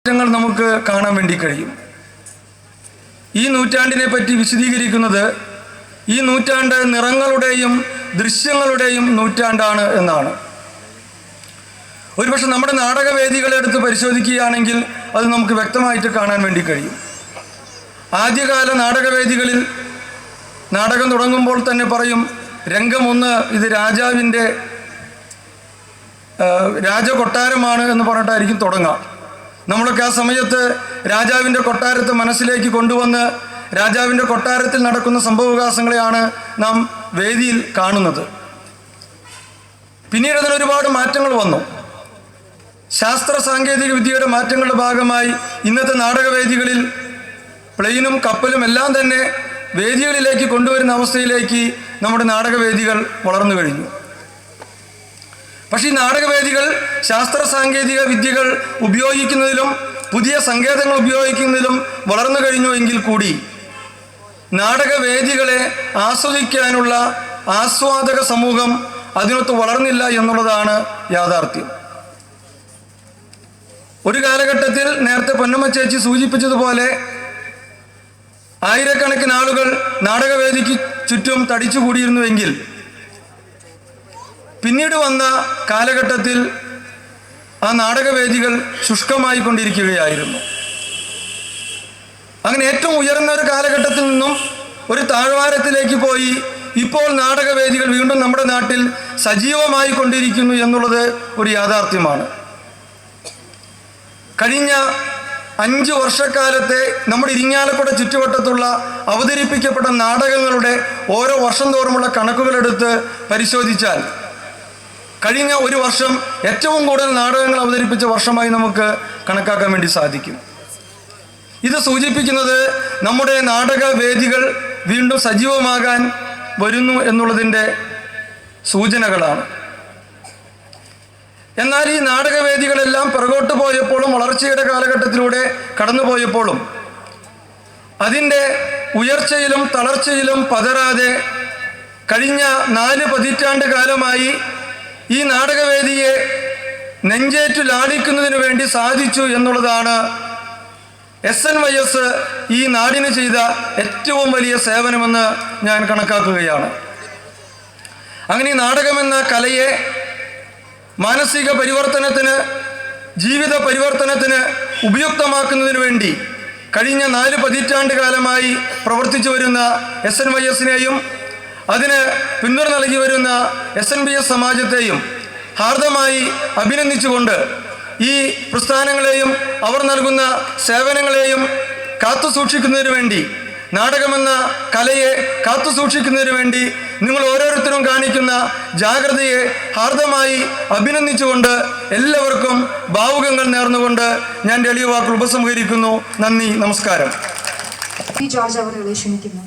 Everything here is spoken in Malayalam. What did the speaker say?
നമുക്ക് കാണാൻ വേണ്ടി കഴിയും. ഈ നൂറ്റാണ്ടിനെ പറ്റി വിശദീകരിക്കുന്നത് ഈ നൂറ്റാണ്ട് നിറങ്ങളുടെയും ദൃശ്യങ്ങളുടെയും നൂറ്റാണ്ടാണ് എന്നാണ്. ഒരുപക്ഷെ നമ്മുടെ നാടകവേദികളെ എടുത്ത് പരിശോധിക്കുകയാണെങ്കിൽ അത് നമുക്ക് വ്യക്തമായിട്ട് കാണാൻ വേണ്ടി കഴിയും. ആദ്യകാല നാടകവേദികളിൽ നാടകം തുടങ്ങുമ്പോൾ തന്നെ പറയും, രംഗം 1 ഇത് രാജാവിൻ്റെ രാജകൊട്ടാരമാണ് എന്ന് പറഞ്ഞിട്ടായിരിക്കും തുടങ്ങുക. നമ്മളൊക്കെ ആ സമയത്ത് രാജാവിൻ്റെ കൊട്ടാരത്തെ മനസ്സിലേക്ക് കൊണ്ടുവന്ന് രാജാവിൻ്റെ കൊട്ടാരത്തിൽ നടക്കുന്ന സംഭവവികാസങ്ങളെയാണ് നാം വേദിയിൽ കാണുന്നത്. പിന്നീട് അതിന് ഒരുപാട് മാറ്റങ്ങൾ വന്നു. ശാസ്ത്ര സാങ്കേതിക വിദ്യയുടെ മാറ്റങ്ങളുടെ ഭാഗമായി ഇന്നത്തെ നാടകവേദികളിൽ പ്ലെയിനും കപ്പലും എല്ലാം തന്നെ വേദികളിലേക്ക് കൊണ്ടുവരുന്ന അവസ്ഥയിലേക്ക് നമ്മുടെ നാടകവേദികൾ വളർന്നു കഴിഞ്ഞു. പക്ഷേ ഈ നാടകവേദികൾ ശാസ്ത്ര സാങ്കേതിക വിദ്യകൾ ഉപയോഗിക്കുന്നതിലും പുതിയ സങ്കേതങ്ങൾ ഉപയോഗിക്കുന്നതിലും വളർന്നു കഴിഞ്ഞു എങ്കിൽ കൂടി നാടകവേദികളെ ആസ്വദിക്കാനുള്ള ആസ്വാദക സമൂഹം അതിനൊത്ത് വളർന്നില്ല എന്നുള്ളതാണ് യാഥാർത്ഥ്യം. ഒരു കാലഘട്ടത്തിൽ നേരത്തെ പൊന്നമ്മ ചേച്ചി സൂചിപ്പിച്ചതുപോലെ ആയിരക്കണക്കിന് ആളുകൾ നാടകവേദിക്ക് ചുറ്റും തടിച്ചുകൂടിയിരുന്നുവെങ്കിൽ പിന്നീട് വന്ന കാലഘട്ടത്തിൽ ആ നാടകവേദികൾ ശുഷ്കമായി കൊണ്ടിരിക്കുകയായിരുന്നു. അങ്ങനെ ഏറ്റവും ഉയർന്ന ഒരു കാലഘട്ടത്തിൽ നിന്നും ഒരു താഴ്വാരത്തിലേക്ക് പോയി ഇപ്പോൾ നാടകവേദികൾ വീണ്ടും നമ്മുടെ നാട്ടിൽ സജീവമായി കൊണ്ടിരിക്കുന്നു എന്നുള്ളത് ഒരു യാഥാർത്ഥ്യമാണ്. കഴിഞ്ഞ 5 വർഷക്കാലത്തെ നമ്മുടെ ഇരിങ്ങാലക്കുട ചുറ്റുവട്ടത്തുള്ള അവതരിപ്പിക്കപ്പെട്ട നാടകങ്ങളുടെ ഓരോ വർഷം തോറുമുള്ള കണക്കുകളെടുത്ത് പരിശോധിച്ചാൽ കഴിഞ്ഞ ഒരു വർഷം ഏറ്റവും കൂടുതൽ നാടകങ്ങൾ അവതരിപ്പിച്ച വർഷമായി നമുക്ക് കണക്കാക്കാൻ വേണ്ടി സാധിക്കും. ഇത് സൂചിപ്പിക്കുന്നത് നമ്മുടെ നാടകവേദികൾ വീണ്ടും സജീവമാകാൻ വരുന്നു എന്നുള്ളതിൻ്റെ സൂചനകളാണ്. എന്നാൽ ഈ നാടകവേദികളെല്ലാം പുറകോട്ട് പോയപ്പോഴും വളർച്ചയുടെ കാലഘട്ടത്തിലൂടെ കടന്നുപോയപ്പോഴും അതിൻ്റെ ഉയർച്ചയിലും തളർച്ചയിലും പതരാതെ കഴിഞ്ഞ 4 പതിറ്റാണ്ട് കാലമായി ഈ നാടകവേദിയെ നെഞ്ചേറ്റു ലാളിക്കുന്നതിന് വേണ്ടി സാധിച്ചു എന്നുള്ളതാണ് SNYS ഈ നാടിന് ചെയ്ത ഏറ്റവും വലിയ സേവനമെന്ന് ഞാൻ കണക്കാക്കുകയാണ്. അങ്ങനെ ഈ നാടകമെന്ന കലയെ മാനസിക പരിവർത്തനത്തിന്, ജീവിത പരിവർത്തനത്തിന് ഉപയുക്തമാക്കുന്നതിന് വേണ്ടി കഴിഞ്ഞ 4 പതിറ്റാണ്ട് കാലമായി പ്രവർത്തിച്ചു വരുന്ന SNYSനെയും അതിന് പിന്തുണ നൽകി വരുന്ന SNBS സമാജത്തെയും ഹാർദമായി അഭിനന്ദിച്ചുകൊണ്ട് ഈ പ്രസ്ഥാനങ്ങളെയും അവർ നൽകുന്ന സേവനങ്ങളെയും കാത്തുസൂക്ഷിക്കുന്നതിന് വേണ്ടി, നാടകമെന്ന കലയെ കാത്തുസൂക്ഷിക്കുന്നതിന് വേണ്ടി നിങ്ങൾ ഓരോരുത്തരും കാണിക്കുന്ന ജാഗ്രതയെ ഹാർദമായി അഭിനന്ദിച്ചുകൊണ്ട് എല്ലാവർക്കും ഭാവുകങ്ങൾ നേർന്നുകൊണ്ട് ഞാൻ എളിയ വാക്കുകൾ ഉപസംഹരിക്കുന്നു. നന്ദി, നമസ്കാരം. ജോർജ് അവരെ ക്ഷണിക്കുന്നു.